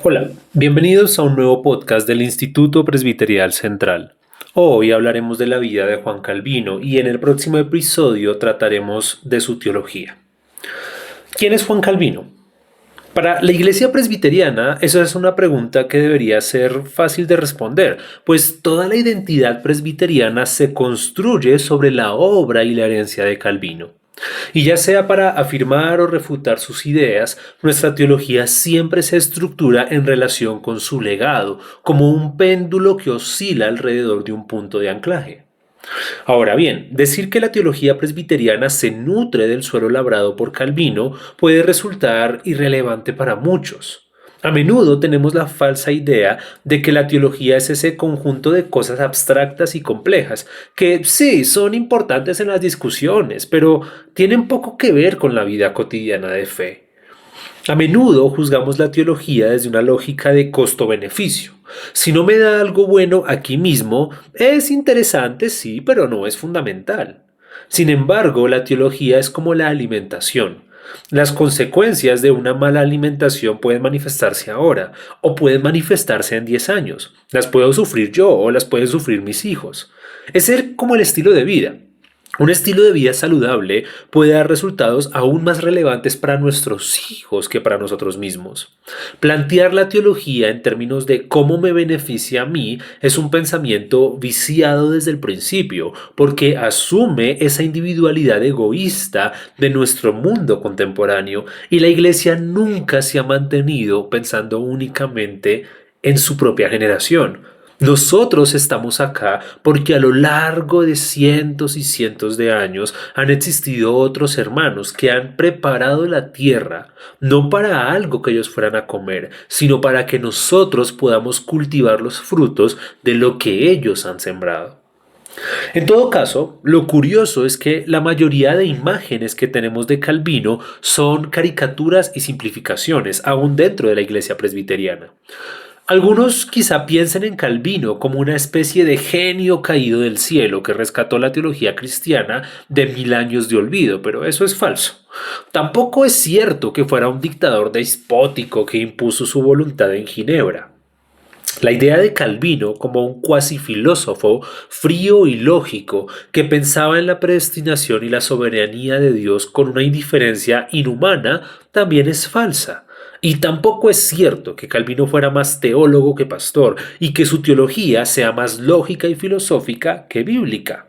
Hola, bienvenidos a un nuevo podcast del Instituto Presbiterial Central. Hoy hablaremos de la vida de Juan Calvino y en el próximo episodio trataremos de su teología. ¿Quién es Juan Calvino? Para la Iglesia Presbiteriana, esa es una pregunta que debería ser fácil de responder, pues toda la identidad presbiteriana se construye sobre la obra y la herencia de Calvino. Y ya sea para afirmar o refutar sus ideas, nuestra teología siempre se estructura en relación con su legado, como un péndulo que oscila alrededor de un punto de anclaje. Ahora bien, decir que la teología presbiteriana se nutre del suelo labrado por Calvino puede resultar irrelevante para muchos. A menudo tenemos la falsa idea de que la teología es ese conjunto de cosas abstractas y complejas, que sí, son importantes en las discusiones, pero tienen poco que ver con la vida cotidiana de fe. A menudo juzgamos la teología desde una lógica de costo-beneficio. Si no me da algo bueno aquí mismo, es interesante, sí, pero no es fundamental. Sin embargo, la teología es como la alimentación. Las consecuencias de una mala alimentación pueden manifestarse ahora o pueden manifestarse en 10 años. Las puedo sufrir yo o las pueden sufrir mis hijos. Es ser como el estilo de vida. Un estilo de vida saludable puede dar resultados aún más relevantes para nuestros hijos que para nosotros mismos. Plantear la teología en términos de cómo me beneficia a mí es un pensamiento viciado desde el principio, porque asume esa individualidad egoísta de nuestro mundo contemporáneo y la Iglesia nunca se ha mantenido pensando únicamente en su propia generación. Nosotros estamos acá porque a lo largo de cientos y cientos de años han existido otros hermanos que han preparado la tierra, no para algo que ellos fueran a comer, sino para que nosotros podamos cultivar los frutos de lo que ellos han sembrado. En todo caso, lo curioso es que la mayoría de imágenes que tenemos de Calvino son caricaturas y simplificaciones, aún dentro de la iglesia presbiteriana. Algunos quizá piensen en Calvino como una especie de genio caído del cielo que rescató la teología cristiana de 1000 años de olvido, pero eso es falso. Tampoco es cierto que fuera un dictador despótico que impuso su voluntad en Ginebra. La idea de Calvino como un cuasi filósofo frío y lógico que pensaba en la predestinación y la soberanía de Dios con una indiferencia inhumana también es falsa. Y tampoco es cierto que Calvino fuera más teólogo que pastor y que su teología sea más lógica y filosófica que bíblica.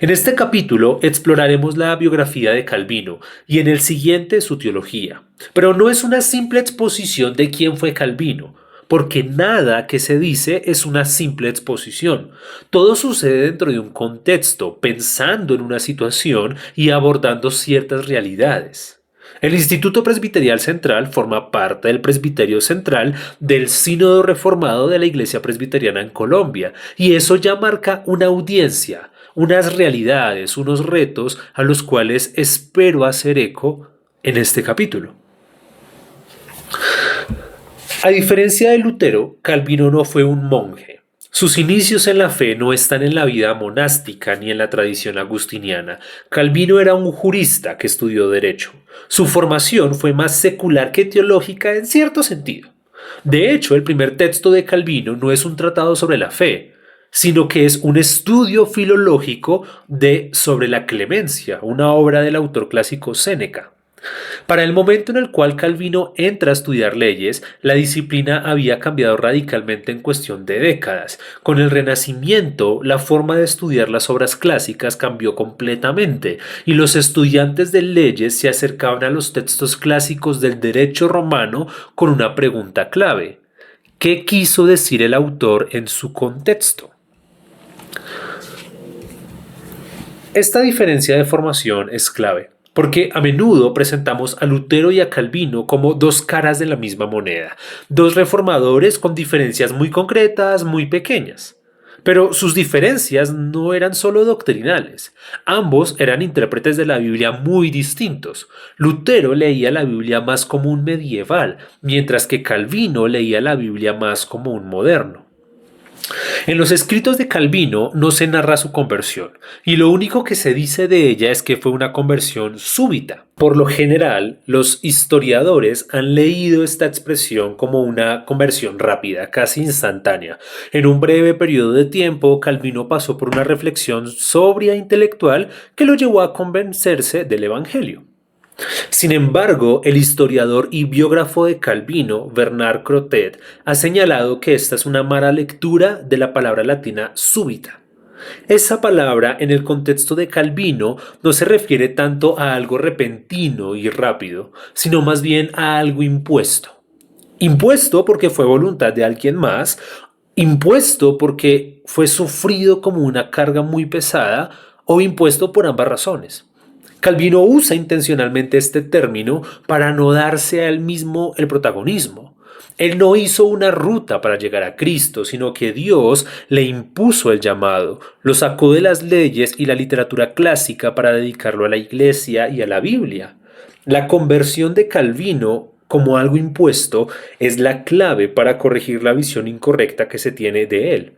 En este capítulo exploraremos la biografía de Calvino y en el siguiente su teología. Pero no es una simple exposición de quién fue Calvino, porque nada que se dice es una simple exposición. Todo sucede dentro de un contexto, pensando en una situación y abordando ciertas realidades. El Instituto Presbiterial Central forma parte del Presbiterio Central del Sínodo Reformado de la Iglesia Presbiteriana en Colombia, y eso ya marca una audiencia, unas realidades, unos retos a los cuales espero hacer eco en este capítulo. A diferencia de Lutero, Calvino no fue un monje. Sus inicios en la fe no están en la vida monástica ni en la tradición agustiniana. Calvino era un jurista que estudió derecho. Su formación fue más secular que teológica en cierto sentido. De hecho, el primer texto de Calvino no es un tratado sobre la fe, sino que es un estudio filológico sobre la clemencia, una obra del autor clásico Séneca. Para el momento en el cual Calvino entra a estudiar leyes, la disciplina había cambiado radicalmente en cuestión de décadas. Con el Renacimiento, la forma de estudiar las obras clásicas cambió completamente y los estudiantes de leyes se acercaban a los textos clásicos del derecho romano con una pregunta clave. ¿Qué quiso decir el autor en su contexto? Esta diferencia de formación es clave, porque a menudo presentamos a Lutero y a Calvino como dos caras de la misma moneda, dos reformadores con diferencias muy concretas, muy pequeñas. Pero sus diferencias no eran solo doctrinales, ambos eran intérpretes de la Biblia muy distintos. Lutero leía la Biblia más como un medieval, mientras que Calvino leía la Biblia más como un moderno. En los escritos de Calvino no se narra su conversión, y lo único que se dice de ella es que fue una conversión súbita. Por lo general, los historiadores han leído esta expresión como una conversión rápida, casi instantánea. En un breve periodo de tiempo, Calvino pasó por una reflexión sobria e intelectual que lo llevó a convencerse del Evangelio. Sin embargo, el historiador y biógrafo de Calvino, Bernard Crotet, ha señalado que esta es una mala lectura de la palabra latina súbita. Esa palabra, en el contexto de Calvino, no se refiere tanto a algo repentino y rápido, sino más bien a algo impuesto. Impuesto porque fue voluntad de alguien más, impuesto porque fue sufrido como una carga muy pesada, o impuesto por ambas razones. Calvino usa intencionalmente este término para no darse a él mismo el protagonismo. Él no hizo una ruta para llegar a Cristo, sino que Dios le impuso el llamado, lo sacó de las leyes y la literatura clásica para dedicarlo a la iglesia y a la Biblia. La conversión de Calvino como algo impuesto es la clave para corregir la visión incorrecta que se tiene de él.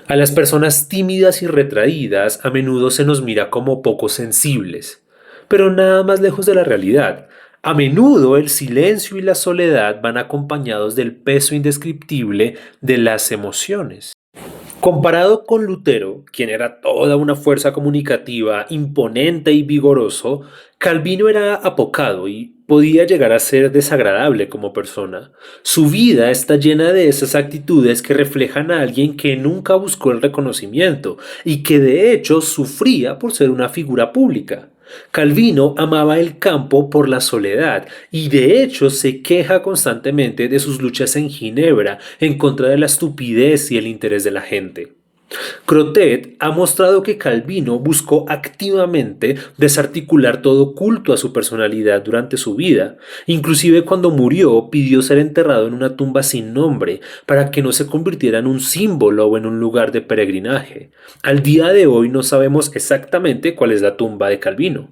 A las personas tímidas y retraídas a menudo se nos mira como poco sensibles, pero nada más lejos de la realidad. A menudo el silencio y la soledad van acompañados del peso indescriptible de las emociones. Comparado con Lutero, quien era toda una fuerza comunicativa, imponente y vigoroso, Calvino era apocado y podía llegar a ser desagradable como persona. Su vida está llena de esas actitudes que reflejan a alguien que nunca buscó el reconocimiento y que de hecho sufría por ser una figura pública. Calvino amaba el campo por la soledad y de hecho se queja constantemente de sus luchas en Ginebra en contra de la estupidez y el interés de la gente. Crotet ha mostrado que Calvino buscó activamente desarticular todo culto a su personalidad durante su vida. Inclusive cuando murió pidió ser enterrado en una tumba sin nombre para que no se convirtiera en un símbolo o en un lugar de peregrinaje. Al día de hoy no sabemos exactamente cuál es la tumba de Calvino.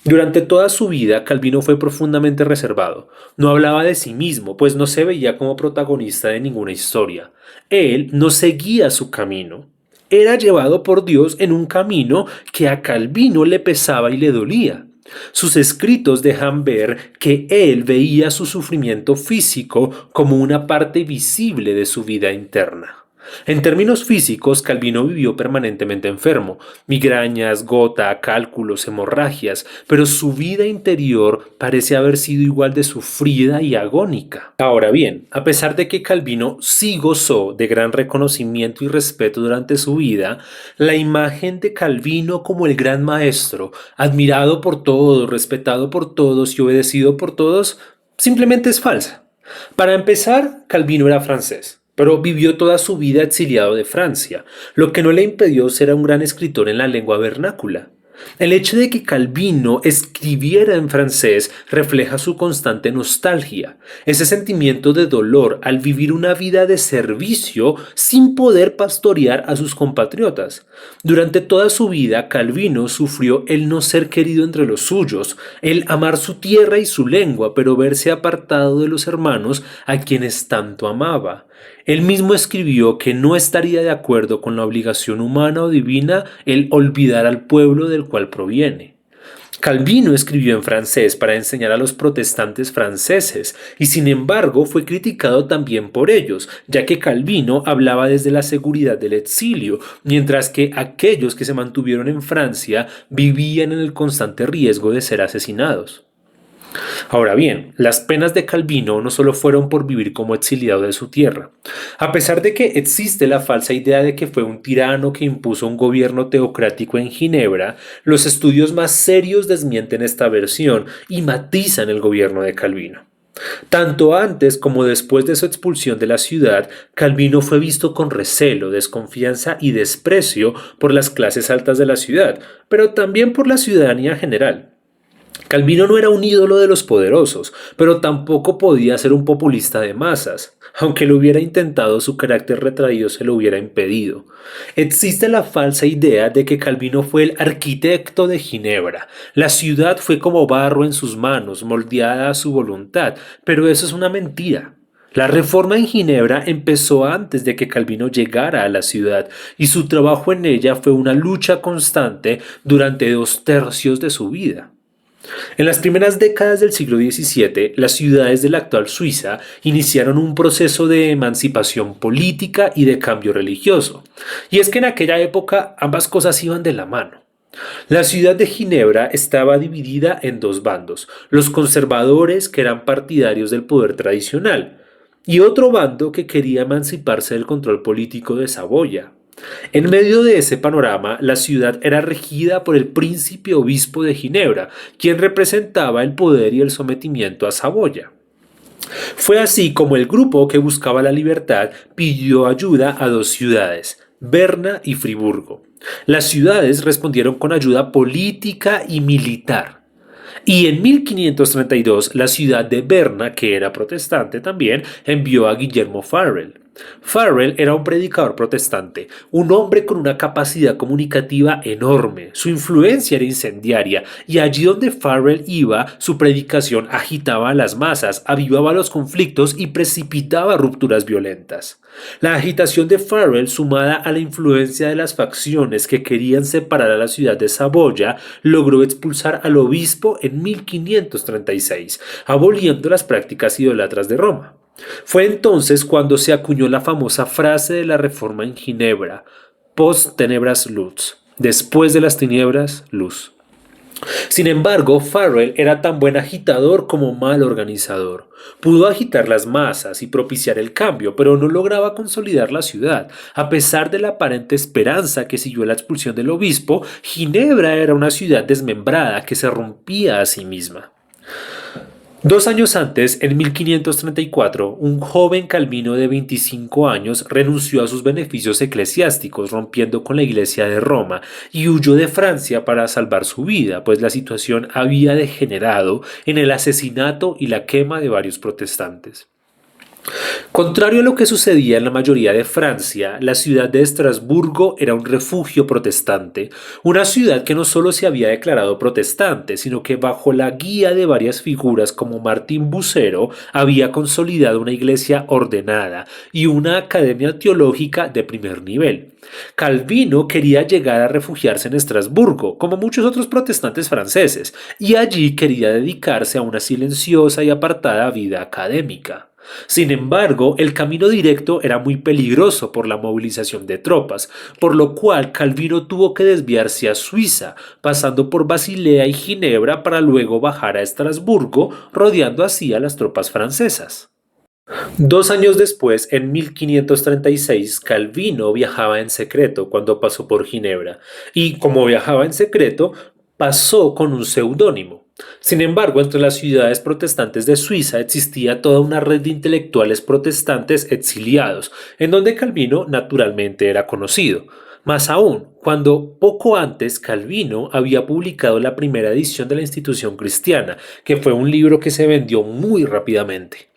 Durante toda su vida, Calvino fue profundamente reservado. No hablaba de sí mismo, pues no se veía como protagonista de ninguna historia. Él no seguía su camino. Era llevado por Dios en un camino que a Calvino le pesaba y le dolía. Sus escritos dejan ver que él veía su sufrimiento físico como una parte visible de su vida interna. En términos físicos, Calvino vivió permanentemente enfermo, migrañas, gota, cálculos, hemorragias, pero su vida interior parece haber sido igual de sufrida y agónica. Ahora bien, a pesar de que Calvino sí gozó de gran reconocimiento y respeto durante su vida, la imagen de Calvino como el gran maestro, admirado por todos, respetado por todos y obedecido por todos, simplemente es falsa. Para empezar, Calvino era francés, pero vivió toda su vida exiliado de Francia, lo que no le impidió ser un gran escritor en la lengua vernácula. El hecho de que Calvino escribiera en francés refleja su constante nostalgia, ese sentimiento de dolor al vivir una vida de servicio sin poder pastorear a sus compatriotas. Durante toda su vida, Calvino sufrió el no ser querido entre los suyos, el amar su tierra y su lengua, pero verse apartado de los hermanos a quienes tanto amaba. Él mismo escribió que no estaría de acuerdo con la obligación humana o divina el olvidar al pueblo del cual proviene. Calvino escribió en francés para enseñar a los protestantes franceses y sin embargo fue criticado también por ellos, ya que Calvino hablaba desde la seguridad del exilio, mientras que aquellos que se mantuvieron en Francia vivían en el constante riesgo de ser asesinados. Ahora bien, las penas de Calvino no solo fueron por vivir como exiliado de su tierra. A pesar de que existe la falsa idea de que fue un tirano que impuso un gobierno teocrático en Ginebra, los estudios más serios desmienten esta versión y matizan el gobierno de Calvino. Tanto antes como después de su expulsión de la ciudad, Calvino fue visto con recelo, desconfianza y desprecio por las clases altas de la ciudad, pero también por la ciudadanía general. Calvino no era un ídolo de los poderosos, pero tampoco podía ser un populista de masas. Aunque lo hubiera intentado, su carácter retraído se lo hubiera impedido. Existe la falsa idea de que Calvino fue el arquitecto de Ginebra. La ciudad fue como barro en sus manos, moldeada a su voluntad, pero eso es una mentira. La reforma en Ginebra empezó antes de que Calvino llegara a la ciudad y su trabajo en ella fue una lucha constante durante 2 tercios de su vida. En las primeras décadas del siglo XVII, las ciudades de la actual Suiza iniciaron un proceso de emancipación política y de cambio religioso. Y es que en aquella época ambas cosas iban de la mano. La ciudad de Ginebra estaba dividida en dos bandos, los conservadores que eran partidarios del poder tradicional, y otro bando que quería emanciparse del control político de Saboya. En medio de ese panorama, la ciudad era regida por el príncipe obispo de Ginebra, quien representaba el poder y el sometimiento a Saboya. Fue así como el grupo que buscaba la libertad pidió ayuda a dos ciudades, Berna y Friburgo. Las ciudades respondieron con ayuda política y militar. Y en 1532 la ciudad de Berna, que era protestante también, envió a Guillermo Farel. Farel era un predicador protestante, un hombre con una capacidad comunicativa enorme. Su influencia era incendiaria y allí donde Farel iba, su predicación agitaba a las masas, avivaba los conflictos y precipitaba rupturas violentas. La agitación de Farel, sumada a la influencia de las facciones que querían separar a la ciudad de Saboya, logró expulsar al obispo en 1536, aboliendo las prácticas idólatras de Roma. Fue entonces cuando se acuñó la famosa frase de la Reforma en Ginebra: post tenebras lux, después de las tinieblas, luz. Sin embargo, Farrell era tan buen agitador como mal organizador. Pudo agitar las masas y propiciar el cambio, pero no lograba consolidar la ciudad. A pesar de la aparente esperanza que siguió la expulsión del obispo, Ginebra era una ciudad desmembrada que se rompía a sí misma. 2 años antes, en 1534, un joven calvino de 25 años renunció a sus beneficios eclesiásticos, rompiendo con la Iglesia de Roma, y huyó de Francia para salvar su vida, pues la situación había degenerado en el asesinato y la quema de varios protestantes. Contrario a lo que sucedía en la mayoría de Francia, la ciudad de Estrasburgo era un refugio protestante, una ciudad que no solo se había declarado protestante, sino que bajo la guía de varias figuras como Martín Bucero había consolidado una iglesia ordenada y una academia teológica de primer nivel. Calvino quería llegar a refugiarse en Estrasburgo, como muchos otros protestantes franceses, y allí quería dedicarse a una silenciosa y apartada vida académica. Sin embargo, el camino directo era muy peligroso por la movilización de tropas, por lo cual Calvino tuvo que desviarse a Suiza, pasando por Basilea y Ginebra para luego bajar a Estrasburgo, rodeando así a las tropas francesas. 2 años después, en 1536, Calvino viajaba en secreto cuando pasó por Ginebra, y como viajaba en secreto, pasó con un seudónimo. Sin embargo, entre las ciudades protestantes de Suiza existía toda una red de intelectuales protestantes exiliados, en donde Calvino naturalmente era conocido. Más aún, cuando poco antes Calvino había publicado la primera edición de la Institución Cristiana, que fue un libro que se vendió muy rápidamente.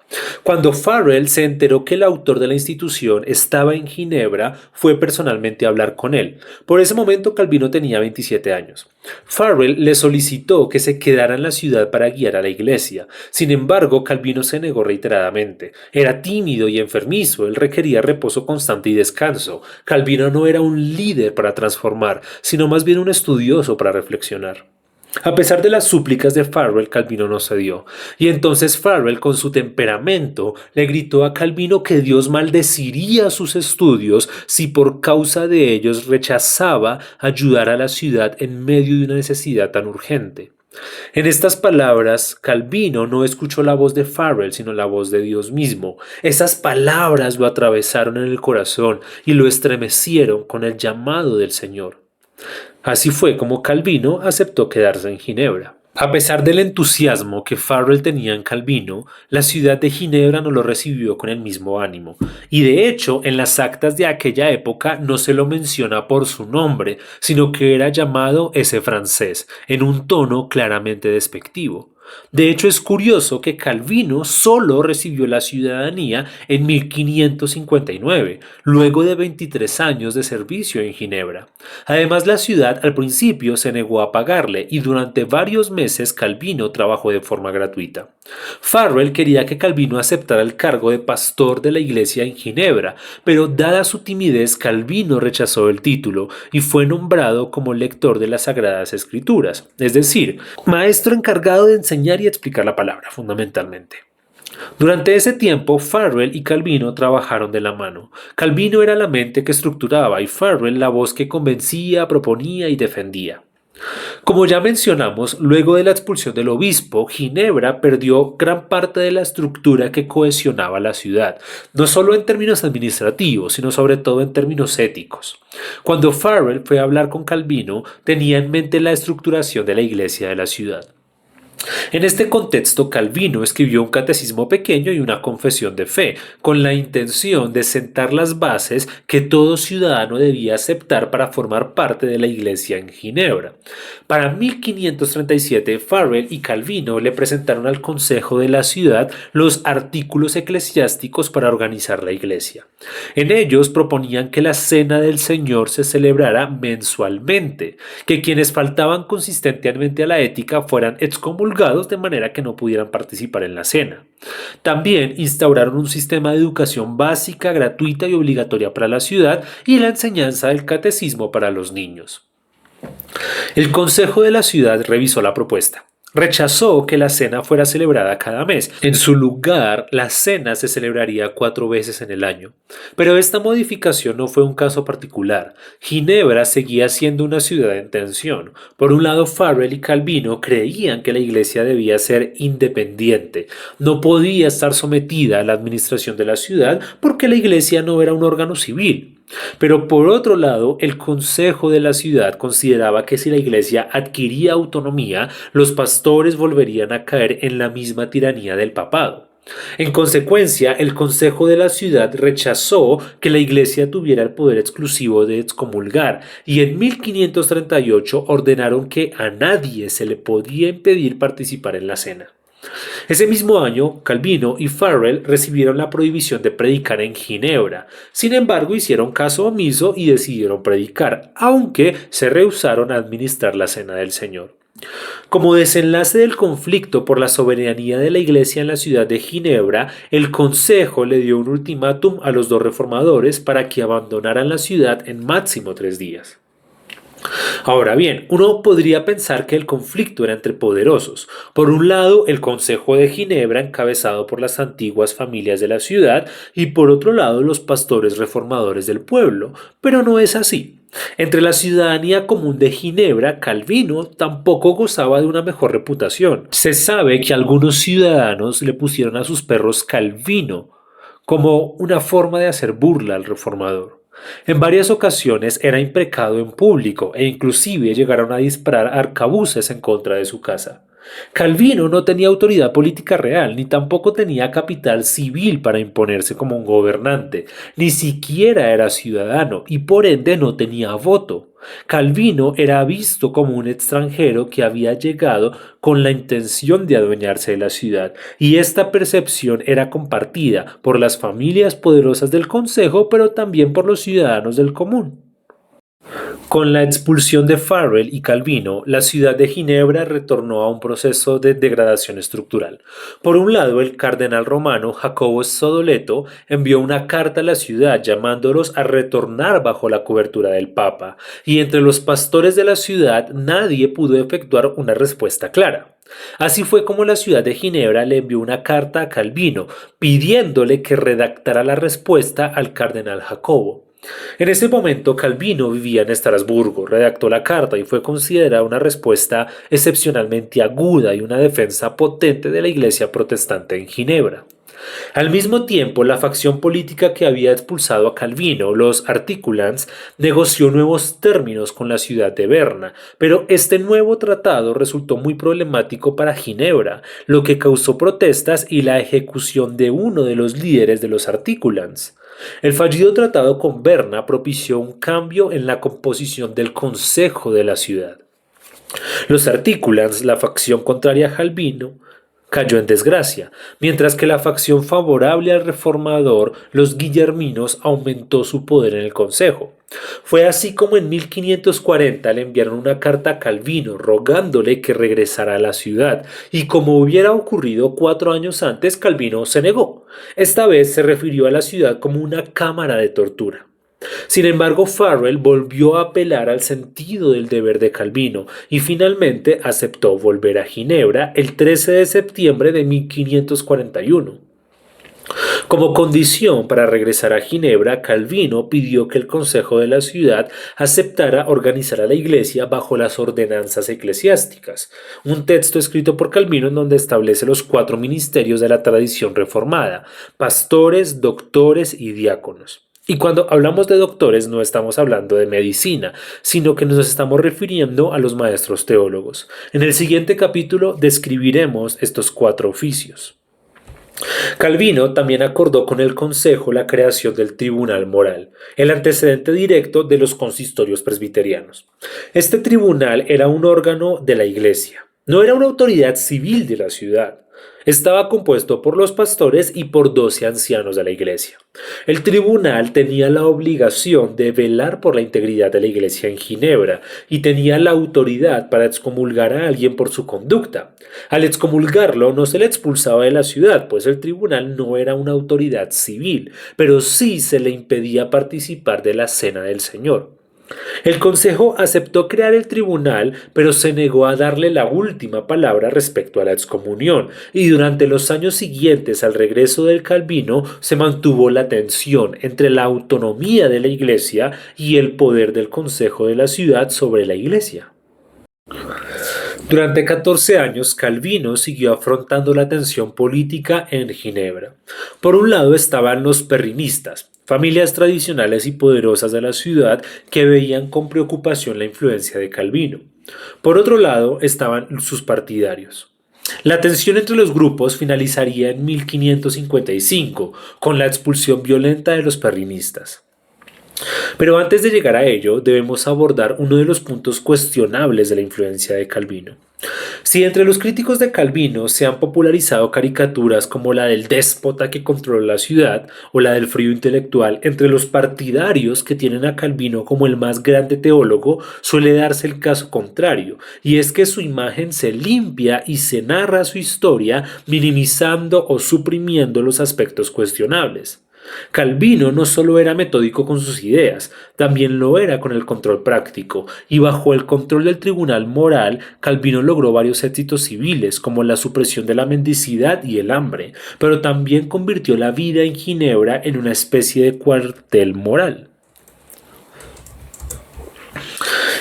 Cuando Farrell se enteró que el autor de la institución estaba en Ginebra, fue personalmente a hablar con él. Por ese momento Calvino tenía 27 años. Farrell le solicitó que se quedara en la ciudad para guiar a la iglesia. Sin embargo, Calvino se negó reiteradamente. Era tímido y enfermizo, él requería reposo constante y descanso. Calvino no era un líder para transformar, sino más bien un estudioso para reflexionar. A pesar de las súplicas de Farrell, Calvino no cedió, y entonces Farrell, con su temperamento, le gritó a Calvino que Dios maldeciría sus estudios si por causa de ellos rechazaba ayudar a la ciudad en medio de una necesidad tan urgente. En estas palabras, Calvino no escuchó la voz de Farrell, sino la voz de Dios mismo. Esas palabras lo atravesaron en el corazón y lo estremecieron con el llamado del Señor. Así fue como Calvino aceptó quedarse en Ginebra. A pesar del entusiasmo que Farrell tenía en Calvino, la ciudad de Ginebra no lo recibió con el mismo ánimo, y de hecho en las actas de aquella época no se lo menciona por su nombre, sino que era llamado ese francés, en un tono claramente despectivo. De hecho, es curioso que Calvino solo recibió la ciudadanía en 1559, luego de 23 años de servicio en Ginebra. Además, la ciudad al principio se negó a pagarle y durante varios meses Calvino trabajó de forma gratuita. Farrell quería que Calvino aceptara el cargo de pastor de la iglesia en Ginebra, pero dada su timidez, Calvino rechazó el título y fue nombrado como lector de las Sagradas Escrituras, es decir, maestro encargado de enseñar y explicar la palabra, fundamentalmente. Durante ese tiempo, Farrell y Calvino trabajaron de la mano. Calvino era la mente que estructuraba y Farrell la voz que convencía, proponía y defendía. Como ya mencionamos, luego de la expulsión del obispo, Ginebra perdió gran parte de la estructura que cohesionaba la ciudad, no solo en términos administrativos, sino sobre todo en términos éticos. Cuando Farrell fue a hablar con Calvino, tenía en mente la estructuración de la iglesia de la ciudad. En este contexto, Calvino escribió un catecismo pequeño y una confesión de fe, con la intención de sentar las bases que todo ciudadano debía aceptar para formar parte de la Iglesia en Ginebra. Para 1537, Farrell y Calvino le presentaron al Consejo de la ciudad los artículos eclesiásticos para organizar la Iglesia. En ellos proponían que la Cena del Señor se celebrara mensualmente, que quienes faltaban consistentemente a la ética fueran excomulgados de manera que no pudieran participar en la cena. También instauraron un sistema de educación básica, gratuita y obligatoria para la ciudad y la enseñanza del catecismo para los niños. El Consejo de la ciudad revisó la propuesta. Rechazó que la cena fuera celebrada cada mes. En su lugar, la cena se celebraría 4 veces en el año. Pero esta modificación no fue un caso particular. Ginebra seguía siendo una ciudad en tensión. Por un lado, Farrell y Calvino creían que la iglesia debía ser independiente. No podía estar sometida a la administración de la ciudad porque la iglesia no era un órgano civil. Pero por otro lado, el Consejo de la ciudad consideraba que si la iglesia adquiría autonomía, los pastores volverían a caer en la misma tiranía del papado. En consecuencia, el Consejo de la ciudad rechazó que la iglesia tuviera el poder exclusivo de excomulgar y en 1538 ordenaron que a nadie se le podía impedir participar en la cena. Ese mismo año, Calvino y Farrell recibieron la prohibición de predicar en Ginebra. Sin embargo, hicieron caso omiso y decidieron predicar, aunque se rehusaron a administrar la Cena del Señor. Como desenlace del conflicto por la soberanía de la Iglesia en la ciudad de Ginebra, el Consejo le dio un ultimátum a los dos reformadores para que abandonaran la ciudad en máximo 3 días. Ahora bien, uno podría pensar que el conflicto era entre poderosos. Por un lado, el Consejo de Ginebra, encabezado por las antiguas familias de la ciudad, y por otro lado, los pastores reformadores del pueblo. Pero no es así. Entre la ciudadanía común de Ginebra, Calvino tampoco gozaba de una mejor reputación. Se sabe que algunos ciudadanos le pusieron a sus perros Calvino, como una forma de hacer burla al reformador. En varias ocasiones era imprecado en público e inclusive llegaron a disparar arcabuces en contra de su casa. Calvino no tenía autoridad política real, ni tampoco tenía capital civil para imponerse como un gobernante, ni siquiera era ciudadano y por ende no tenía voto. Calvino era visto como un extranjero que había llegado con la intención de adueñarse de la ciudad, y esta percepción era compartida por las familias poderosas del consejo, pero también por los ciudadanos del común. Con la expulsión de Farrell y Calvino, la ciudad de Ginebra retornó a un proceso de degradación estructural. Por un lado, el cardenal romano Jacobo Sodolleto envió una carta a la ciudad llamándolos a retornar bajo la cobertura del Papa, y entre los pastores de la ciudad nadie pudo efectuar una respuesta clara. Así fue como la ciudad de Ginebra le envió una carta a Calvino, pidiéndole que redactara la respuesta al cardenal Jacobo. En ese momento Calvino vivía en Estrasburgo, redactó la carta y fue considerada una respuesta excepcionalmente aguda y una defensa potente de la Iglesia protestante en Ginebra. Al mismo tiempo, la facción política que había expulsado a Calvino, los Articulans, negoció nuevos términos con la ciudad de Berna, pero este nuevo tratado resultó muy problemático para Ginebra, lo que causó protestas y la ejecución de uno de los líderes de los Articulans. El fallido tratado con Berna propició un cambio en la composición del consejo de la ciudad. Los artículas, la facción contraria a Calvino, cayó en desgracia, mientras que la facción favorable al reformador, los guillerminos, aumentó su poder en el consejo. Fue así como en 1540 le enviaron una carta a Calvino rogándole que regresara a la ciudad, y como hubiera ocurrido 4 años antes, Calvino se negó. Esta vez se refirió a la ciudad como una cámara de tortura. Sin embargo, Farrell volvió a apelar al sentido del deber de Calvino y finalmente aceptó volver a Ginebra el 13 de septiembre de 1541. Como condición para regresar a Ginebra, Calvino pidió que el Consejo de la ciudad aceptara organizar a la Iglesia bajo las ordenanzas eclesiásticas, un texto escrito por Calvino en donde establece los 4 ministerios de la tradición reformada: pastores, doctores y diáconos. Y cuando hablamos de doctores no estamos hablando de medicina, sino que nos estamos refiriendo a los maestros teólogos. En el siguiente capítulo describiremos estos 4 oficios. Calvino también acordó con el Consejo la creación del Tribunal Moral, el antecedente directo de los consistorios presbiterianos. Este tribunal era un órgano de la Iglesia, no era una autoridad civil de la ciudad. Estaba compuesto por los pastores y por 12 ancianos de la Iglesia. El tribunal tenía la obligación de velar por la integridad de la Iglesia en Ginebra y tenía la autoridad para excomulgar a alguien por su conducta. Al excomulgarlo no se le expulsaba de la ciudad, pues el tribunal no era una autoridad civil, pero sí se le impedía participar de la cena del Señor. El Consejo aceptó crear el tribunal, pero se negó a darle la última palabra respecto a la excomunión, y durante los años siguientes al regreso del Calvino se mantuvo la tensión entre la autonomía de la Iglesia y el poder del Consejo de la ciudad sobre la Iglesia. Durante 14 años, Calvino siguió afrontando la tensión política en Ginebra. Por un lado estaban los perrinistas, familias tradicionales y poderosas de la ciudad que veían con preocupación la influencia de Calvino. Por otro lado estaban sus partidarios. La tensión entre los grupos finalizaría en 1555 con la expulsión violenta de los perrinistas. Pero antes de llegar a ello, debemos abordar uno de los puntos cuestionables de la influencia de Calvino. Si entre los críticos de Calvino se han popularizado caricaturas como la del déspota que controla la ciudad o la del frío intelectual, entre los partidarios que tienen a Calvino como el más grande teólogo suele darse el caso contrario, y es que su imagen se limpia y se narra su historia minimizando o suprimiendo los aspectos cuestionables. Calvino no solo era metódico con sus ideas, también lo era con el control práctico, y bajo el control del tribunal moral, Calvino logró varios éxitos civiles, como la supresión de la mendicidad y el hambre, pero también convirtió la vida en Ginebra en una especie de cuartel moral.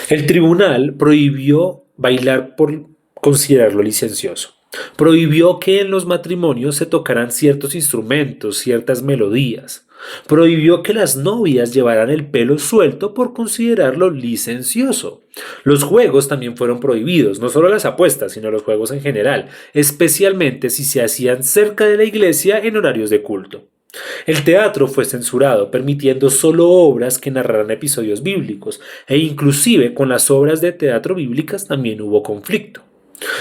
El tribunal prohibió bailar por considerarlo licencioso. Prohibió que en los matrimonios se tocaran ciertos instrumentos, ciertas melodías. Prohibió que las novias llevaran el pelo suelto por considerarlo licencioso. Los juegos también fueron prohibidos, no solo las apuestas, sino los juegos en general, especialmente si se hacían cerca de la iglesia en horarios de culto. El teatro fue censurado, permitiendo solo obras que narraran episodios bíblicos, e inclusive con las obras de teatro bíblicas también hubo conflicto.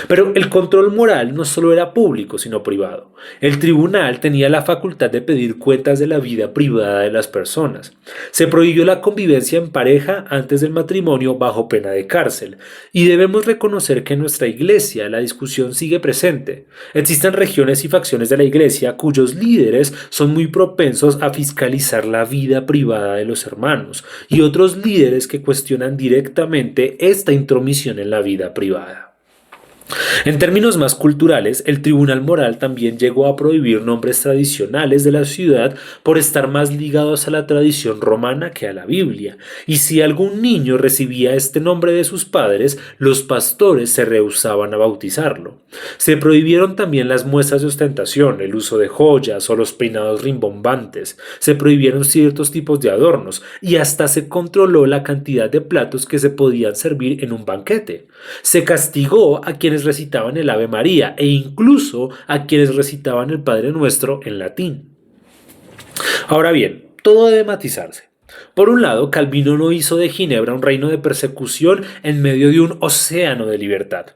Pero el control moral no solo era público, sino privado. El tribunal tenía la facultad de pedir cuentas de la vida privada de las personas. Se prohibió la convivencia en pareja antes del matrimonio bajo pena de cárcel. Y debemos reconocer que en nuestra iglesia la discusión sigue presente. Existen regiones y facciones de la iglesia cuyos líderes son muy propensos a fiscalizar la vida privada de los hermanos, y otros líderes que cuestionan directamente esta intromisión en la vida privada. En términos más culturales, el tribunal moral también llegó a prohibir nombres tradicionales de la ciudad por estar más ligados a la tradición romana que a la Biblia, y si algún niño recibía este nombre de sus padres, los pastores se rehusaban a bautizarlo. Se prohibieron también las muestras de ostentación, el uso de joyas o los peinados rimbombantes, se prohibieron ciertos tipos de adornos y hasta se controló la cantidad de platos que se podían servir en un banquete. Se castigó a quienes recitaban el Ave María e incluso a quienes recitaban el Padre Nuestro en latín. Ahora bien, todo debe matizarse. Por un lado, Calvino no hizo de Ginebra un reino de persecución en medio de un océano de libertad.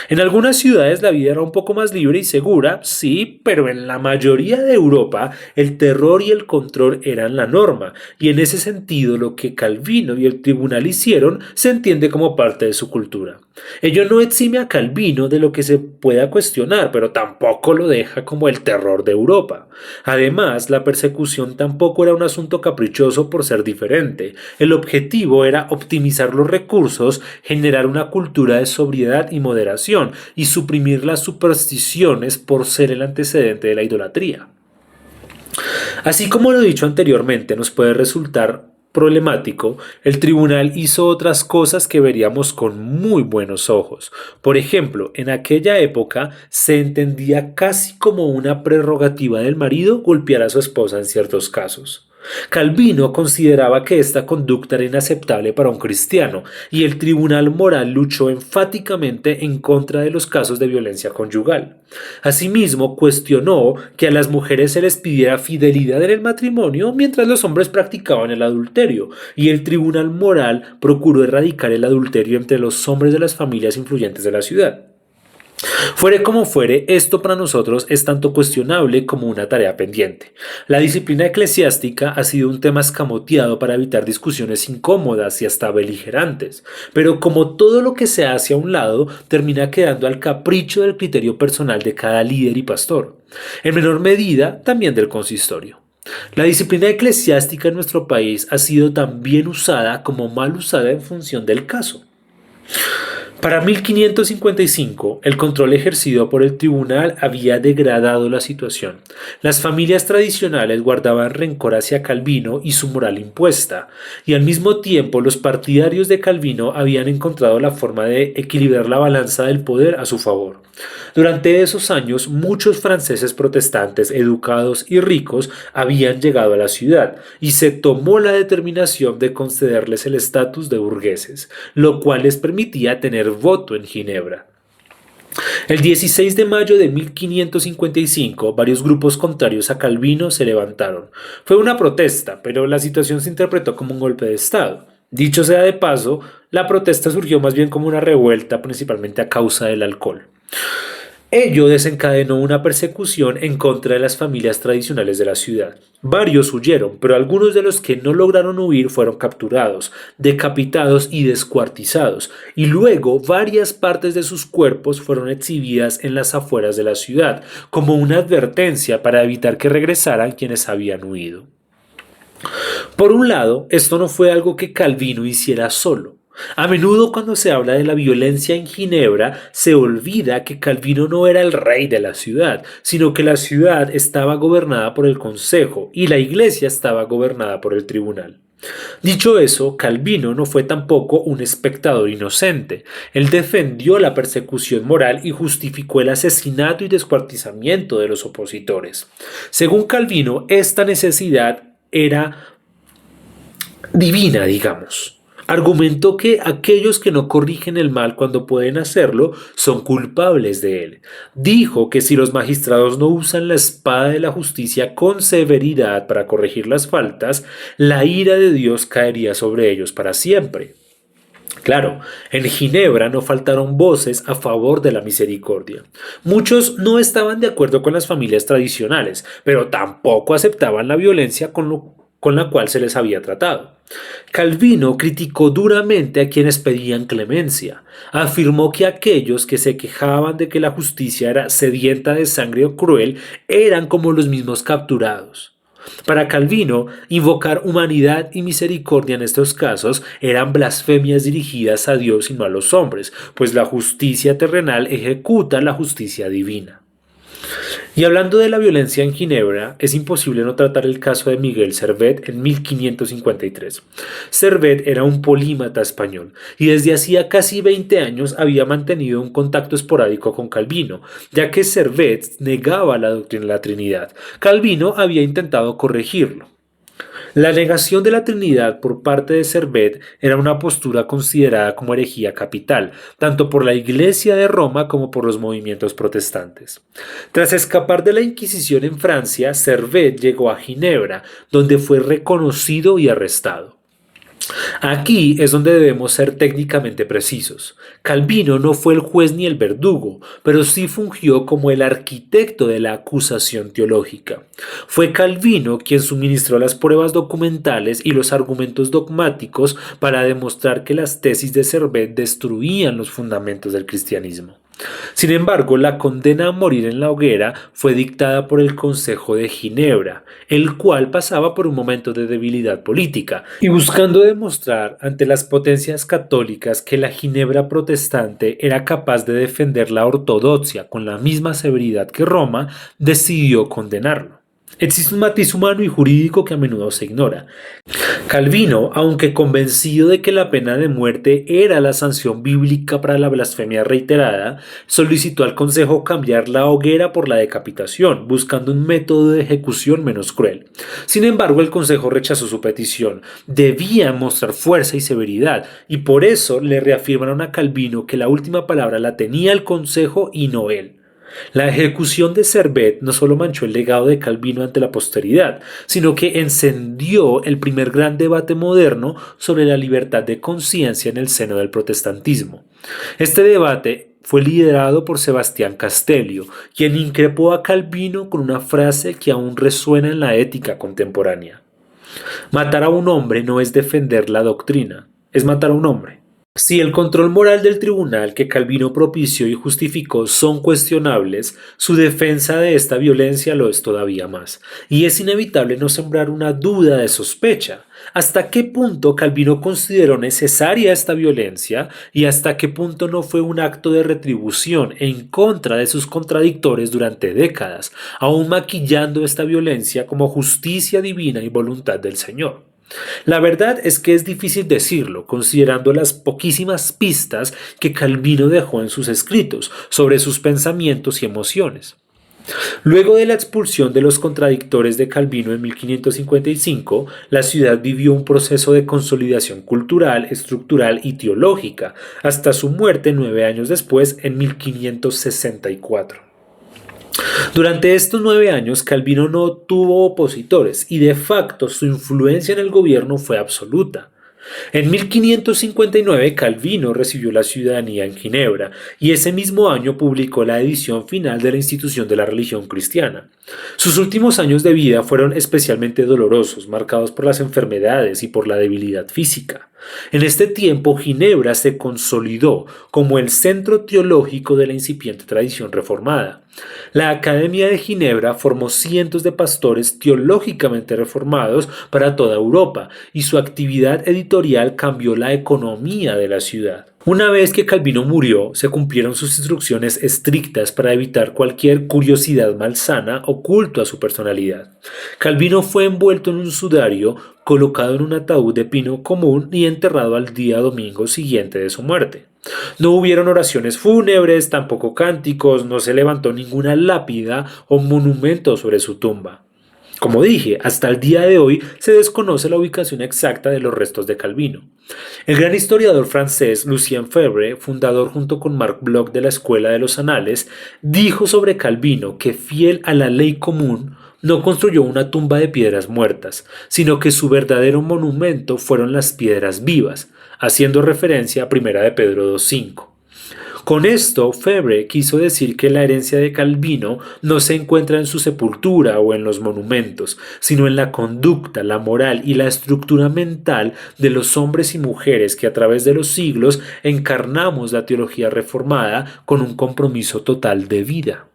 En algunas ciudades la vida era un poco más libre y segura, sí, pero en la mayoría de Europa el terror y el control eran la norma, y en ese sentido lo que Calvino y el tribunal hicieron se entiende como parte de su cultura. Ello no exime a Calvino de lo que se pueda cuestionar, pero tampoco lo deja como el terror de Europa. Además, la persecución tampoco era un asunto caprichoso por ser diferente. El objetivo era optimizar los recursos, generar una cultura de sobriedad y moderación, y suprimir las supersticiones por ser el antecedente de la idolatría. Así como lo dicho anteriormente nos puede resultar problemático, el tribunal hizo otras cosas que veríamos con muy buenos ojos. Por ejemplo, en aquella época se entendía casi como una prerrogativa del marido golpear a su esposa en ciertos casos. Calvino consideraba que esta conducta era inaceptable para un cristiano y el tribunal moral luchó enfáticamente en contra de los casos de violencia conyugal. Asimismo, cuestionó que a las mujeres se les pidiera fidelidad en el matrimonio mientras los hombres practicaban el adulterio, y el tribunal moral procuró erradicar el adulterio entre los hombres de las familias influyentes de la ciudad. Fuere como fuere, esto para nosotros es tanto cuestionable como una tarea pendiente. La disciplina eclesiástica ha sido un tema escamoteado para evitar discusiones incómodas y hasta beligerantes, pero como todo lo que se hace a un lado, termina quedando al capricho del criterio personal de cada líder y pastor, en menor medida también del consistorio. La disciplina eclesiástica en nuestro país ha sido tan bien usada como mal usada en función del caso. Para 1555, el control ejercido por el tribunal había degradado la situación. Las familias tradicionales guardaban rencor hacia Calvino y su moral impuesta, y al mismo tiempo los partidarios de Calvino habían encontrado la forma de equilibrar la balanza del poder a su favor. Durante esos años, muchos franceses protestantes educados y ricos habían llegado a la ciudad, y se tomó la determinación de concederles el estatus de burgueses, lo cual les permitía tener voto en Ginebra. El 16 de mayo de 1555, varios grupos contrarios a Calvino se levantaron. Fue una protesta, pero la situación se interpretó como un golpe de Estado. Dicho sea de paso, la protesta surgió más bien como una revuelta, principalmente a causa del alcohol. Ello desencadenó una persecución en contra de las familias tradicionales de la ciudad. Varios huyeron, pero algunos de los que no lograron huir fueron capturados, decapitados y descuartizados, y luego varias partes de sus cuerpos fueron exhibidas en las afueras de la ciudad, como una advertencia para evitar que regresaran quienes habían huido. Por un lado, esto no fue algo que Calvino hiciera solo. A menudo cuando se habla de la violencia en Ginebra, se olvida que Calvino no era el rey de la ciudad, sino que la ciudad estaba gobernada por el consejo y la iglesia estaba gobernada por el tribunal. Dicho eso, Calvino no fue tampoco un espectador inocente. Él defendió la persecución moral y justificó el asesinato y descuartizamiento de los opositores. Según Calvino, esta necesidad era divina, digamos. Argumentó que aquellos que no corrigen el mal cuando pueden hacerlo son culpables de él. Dijo que si los magistrados no usan la espada de la justicia con severidad para corregir las faltas, la ira de Dios caería sobre ellos para siempre. Claro, en Ginebra no faltaron voces a favor de la misericordia. Muchos no estaban de acuerdo con las familias tradicionales, pero tampoco aceptaban la violencia con la cual se les había tratado. Calvino criticó duramente a quienes pedían clemencia. Afirmó que aquellos que se quejaban de que la justicia era sedienta de sangre o cruel eran como los mismos capturados. Para Calvino, invocar humanidad y misericordia en estos casos eran blasfemias dirigidas a Dios y no a los hombres, pues la justicia terrenal ejecuta la justicia divina. Y hablando de la violencia en Ginebra, es imposible no tratar el caso de Miguel Servet en 1553. Servet era un polímata español y desde hacía casi 20 años había mantenido un contacto esporádico con Calvino, ya que Servet negaba la doctrina de la Trinidad. Calvino había intentado corregirlo. La negación de la Trinidad por parte de Servet era una postura considerada como herejía capital, tanto por la Iglesia de Roma como por los movimientos protestantes. Tras escapar de la Inquisición en Francia, Servet llegó a Ginebra, donde fue reconocido y arrestado. Aquí es donde debemos ser técnicamente precisos. Calvino no fue el juez ni el verdugo, pero sí fungió como el arquitecto de la acusación teológica. Fue Calvino quien suministró las pruebas documentales y los argumentos dogmáticos para demostrar que las tesis de Servet destruían los fundamentos del cristianismo. Sin embargo, la condena a morir en la hoguera fue dictada por el Consejo de Ginebra, el cual pasaba por un momento de debilidad política, y buscando demostrar ante las potencias católicas que la Ginebra protestante era capaz de defender la ortodoxia con la misma severidad que Roma, decidió condenarlo. Existe un matiz humano y jurídico que a menudo se ignora. Calvino, aunque convencido de que la pena de muerte era la sanción bíblica para la blasfemia reiterada, solicitó al Consejo cambiar la hoguera por la decapitación, buscando un método de ejecución menos cruel. Sin embargo, el Consejo rechazó su petición. Debía mostrar fuerza y severidad, y por eso le reafirmaron a Calvino que la última palabra la tenía el Consejo y no él. La ejecución de Servet no solo manchó el legado de Calvino ante la posteridad, sino que encendió el primer gran debate moderno sobre la libertad de conciencia en el seno del protestantismo. Este debate fue liderado por Sebastián Castellio, quien increpó a Calvino con una frase que aún resuena en la ética contemporánea. Matar a un hombre no es defender la doctrina, es matar a un hombre. Si el control moral del tribunal que Calvino propició y justificó son cuestionables, su defensa de esta violencia lo es todavía más, y es inevitable no sembrar una duda de sospecha. ¿Hasta qué punto Calvino consideró necesaria esta violencia y hasta qué punto no fue un acto de retribución en contra de sus contradictores durante décadas, aún maquillando esta violencia como justicia divina y voluntad del Señor? La verdad es que es difícil decirlo, considerando las poquísimas pistas que Calvino dejó en sus escritos sobre sus pensamientos y emociones. Luego de la expulsión de los contradictores de Calvino en 1555, la ciudad vivió un proceso de consolidación cultural, estructural y teológica, hasta su muerte 9 años después, en 1564. Durante estos 9 años, Calvino no tuvo opositores y de facto su influencia en el gobierno fue absoluta. En 1559 Calvino recibió la ciudadanía en Ginebra y ese mismo año publicó la edición final de la Institución de la Religión Cristiana. Sus últimos años de vida fueron especialmente dolorosos, marcados por las enfermedades y por la debilidad física. En este tiempo, Ginebra se consolidó como el centro teológico de la incipiente tradición reformada. La Academia de Ginebra formó cientos de pastores teológicamente reformados para toda Europa y su actividad editorial cambió la economía de la ciudad. Una vez que Calvino murió, se cumplieron sus instrucciones estrictas para evitar cualquier curiosidad malsana o culto a su personalidad. Calvino fue envuelto en un sudario, colocado en un ataúd de pino común y enterrado al día domingo siguiente de su muerte. No hubieron oraciones fúnebres, tampoco cánticos, no se levantó ninguna lápida o monumento sobre su tumba. Como dije, hasta el día de hoy se desconoce la ubicación exacta de los restos de Calvino. El gran historiador francés Lucien Febvre, fundador junto con Marc Bloch de la Escuela de los Anales, dijo sobre Calvino que, fiel a la ley común, no construyó una tumba de piedras muertas, sino que su verdadero monumento fueron las piedras vivas, haciendo referencia a 1 de Pedro 2:5. Con esto, Febvre quiso decir que la herencia de Calvino no se encuentra en su sepultura o en los monumentos, sino en la conducta, la moral y la estructura mental de los hombres y mujeres que a través de los siglos encarnamos la teología reformada con un compromiso total de vida.